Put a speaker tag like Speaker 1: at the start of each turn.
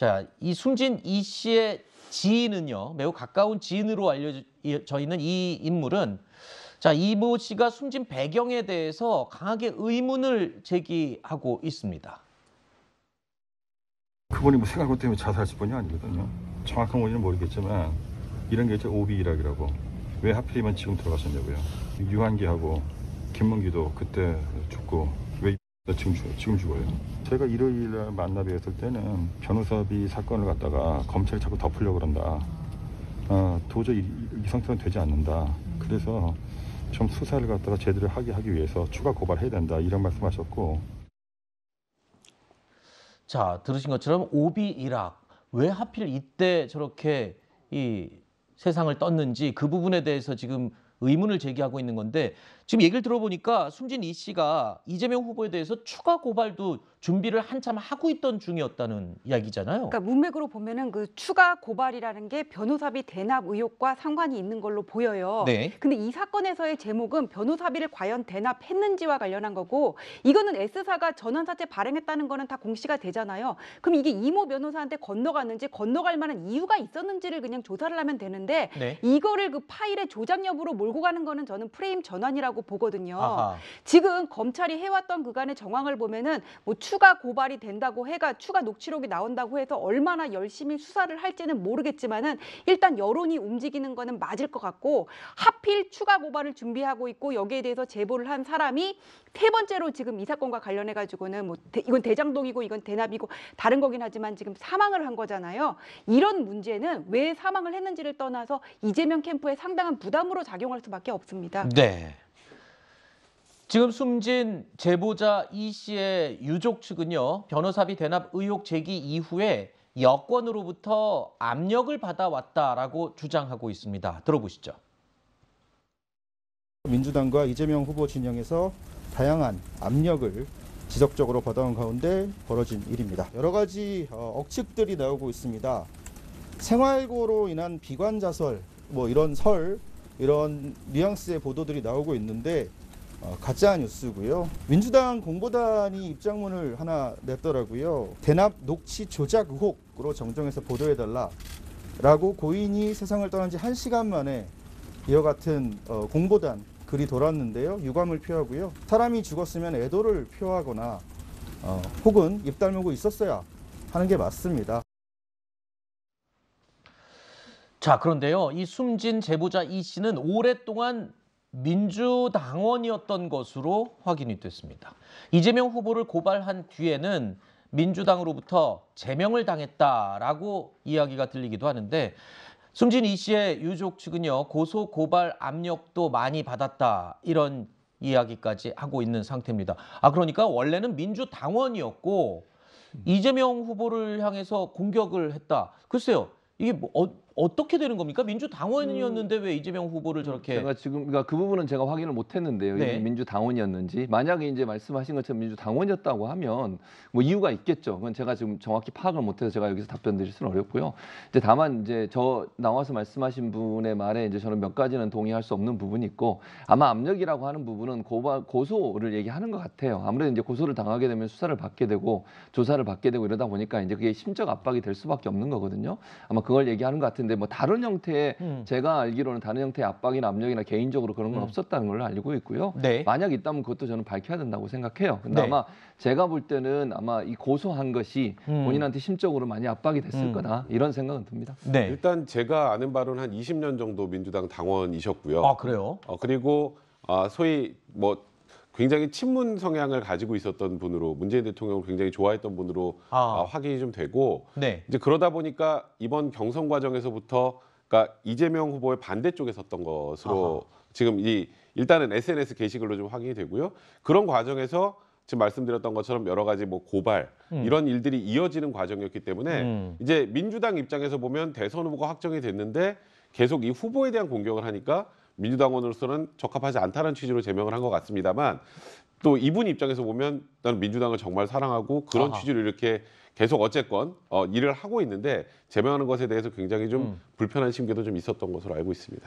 Speaker 1: 자, 이 숨진 이 씨의 지인은요, 매우 가까운 지인으로 알려져 있는 이 인물은 자, 이모 씨가 숨진 배경에 대해서 강하게 의문을 제기하고 있습니다.
Speaker 2: 그분이 뭐 생활고 때문에 자살했을 뿐이 아니거든요. 정확한 원인은 모르겠지만 이런 게 이제 오비 일학이라고. 왜 하필이면 지금 들어갔었냐고요. 유한기하고 김문기도 그때 죽고 왜 지금 죽어요. 제가 일요일에 만나 뵈었을 때는 변호사비 사건을 갖다가 검찰이 자꾸 덮으려고 그런다. 도저히 이 상태는 되지 않는다. 그래서 좀 수사를 갖다가 제대로 하기 위해서 추가 고발해야 된다. 이런 말씀하셨고.
Speaker 1: 자, 들으신 것처럼 오비 일학. 왜 하필 이때 저렇게 이 세상을 떴는지 그 부분에 대해서 지금 의문을 제기하고 있는 건데 지금 얘기를 들어보니까 숨진 이 씨가 이재명 후보에 대해서 추가 고발도 준비를 한참 하고 있던 중이었다는 이야기잖아요.
Speaker 3: 그러니까 문맥으로 보면은 그 추가 고발이라는 게 변호사비 대납 의혹과 상관이 있는 걸로 보여요.
Speaker 1: 네.
Speaker 3: 근데 이 사건에서의 제목은 변호사비를 과연 대납했는지와 관련한 거고 이거는 S사가 전환사채 발행했다는 거는 다 공시가 되잖아요. 그럼 이게 이모 변호사한테 건너갔는지 건너갈 만한 이유가 있었는지를 그냥 조사를 하면 되는데
Speaker 1: 네.
Speaker 3: 이거를 그 파일의 조작 여부로 몰고 가는 거는 저는 프레임 전환이라고 보거든요.
Speaker 1: 아하.
Speaker 3: 지금 검찰이 해왔던 그간의 정황을 보면은 뭐 추가 고발이 된다고 해가 추가 녹취록이 나온다고 해서 얼마나 열심히 수사를 할지는 모르겠지만은 일단 여론이 움직이는 거는 맞을 것 같고 하필 추가 고발을 준비하고 있고 여기에 대해서 제보를 한 사람이 세 번째로 지금 이 사건과 관련해 가지고는 뭐 이건 대장동이고 이건 대납이고 다른 거긴 하지만 지금 사망을 한 거잖아요. 이런 문제는 왜 사망을 했는지를 떠나서 이재명 캠프에 상당한 부담으로 작용할 수밖에 없습니다.
Speaker 1: 네. 지금 숨진 제보자 이 씨의 유족 측은요, 변호사비 대납 의혹 제기 이후에 여권으로부터 압력을 받아왔다라고 주장하고 있습니다. 들어보시죠.
Speaker 4: 민주당과 이재명 후보 진영에서 다양한 압력을 지속적으로 받아온 가운데 벌어진 일입니다. 여러 가지 억측들이 나오고 있습니다. 생활고로 인한 비관자설, 뭐 이런 이런 뉘앙스의 보도들이 나오고 있는데 가짜 뉴스고요. 민주당 공보단이 입장문을 하나 냈더라고요. 대납 녹취 조작 의혹으로 정정해서 보도해달라라고 고인이 세상을 떠난 지 1시간 만에 이와 같은 공보단 글이 돌았는데요. 유감을 표하고요. 사람이 죽었으면 애도를 표하거나 혹은 입 다물고 있었어야 하는 게 맞습니다.
Speaker 1: 자, 그런데요, 이 숨진 제보자 이 씨는 오랫동안 민주당원이었던 것으로 확인이 됐습니다. 이재명 후보를 고발한 뒤에는 민주당으로부터 제명을 당했다라고 이야기가 들리기도 하는데 숨진 이 씨의 유족 측은요, 고소 고발 압력도 많이 받았다 이런 이야기까지 하고 있는 상태입니다. 그러니까 원래는 민주당원이었고 이재명 후보를 향해서 공격을 했다. 글쎄요, 이게 뭐 어떻게 되는 겁니까? 민주당원이었는데 왜 이재명 후보를 저렇게?
Speaker 5: 제가 지금 그러니까 그 부분은 제가 확인을 못했는데요.
Speaker 1: 네.
Speaker 5: 민주당원이었는지 만약에 이제 말씀하신 것처럼 민주당원이었다고 하면 뭐 이유가 있겠죠. 그건 제가 지금 정확히 파악을 못해서 제가 여기서 답변드릴 수는 어렵고요. 이제 다만 이제 저 나와서 말씀하신 분의 말에 이제 저는 몇 가지는 동의할 수 없는 부분이 있고 아마 압력이라고 하는 부분은 고소를 얘기하는 것 같아요. 아무래도 이제 고소를 당하게 되면 수사를 받게 되고 조사를 받게 되고 이러다 보니까 이제 그게 심적 압박이 될 수밖에 없는 거거든요. 아마 그걸 얘기하는 것 같은데. 뭐 다른 형태의 제가 알기로는 다른 형태의 압박이나 압력이나 개인적으로 그런 건 없었다는 걸 알고 있고요.
Speaker 1: 네.
Speaker 5: 만약 있다면 그것도 저는 밝혀야 된다고 생각해요. 근데
Speaker 1: 네.
Speaker 5: 아마 제가 볼 때는 아마 이 고소한 것이 본인한테 심적으로 많이 압박이 됐을 거다 이런 생각은 듭니다.
Speaker 1: 네.
Speaker 6: 일단 제가 아는 바로는 한 20년 정도 민주당 당원이셨고요.
Speaker 1: 그래요?
Speaker 6: 그리고 소위 뭐 굉장히 친문 성향을 가지고 있었던 분으로 문재인 대통령을 굉장히 좋아했던 분으로 확인이 좀 되고
Speaker 1: 네.
Speaker 6: 이제 그러다 보니까 이번 경선 과정에서부터 그러니까 이재명 후보의 반대쪽에 섰던 것으로 지금 일단은 SNS 게시글로 좀 확인이 되고요. 그런 과정에서 지금 말씀드렸던 것처럼 여러 가지 뭐 고발 이런 일들이 이어지는 과정이었기 때문에 이제 민주당 입장에서 보면 대선 후보가 확정이 됐는데 계속 이 후보에 대한 공격을 하니까 민주당원으로서는 적합하지 않다는 취지로 제명을 한 것 같습니다만 또 이분 입장에서 보면 나는 민주당을 정말 사랑하고 그런 취지로 이렇게 계속 어쨌건 일을 하고 있는데 제명하는 것에 대해서 굉장히 좀 불편한 심경도 좀 있었던 것으로 알고 있습니다.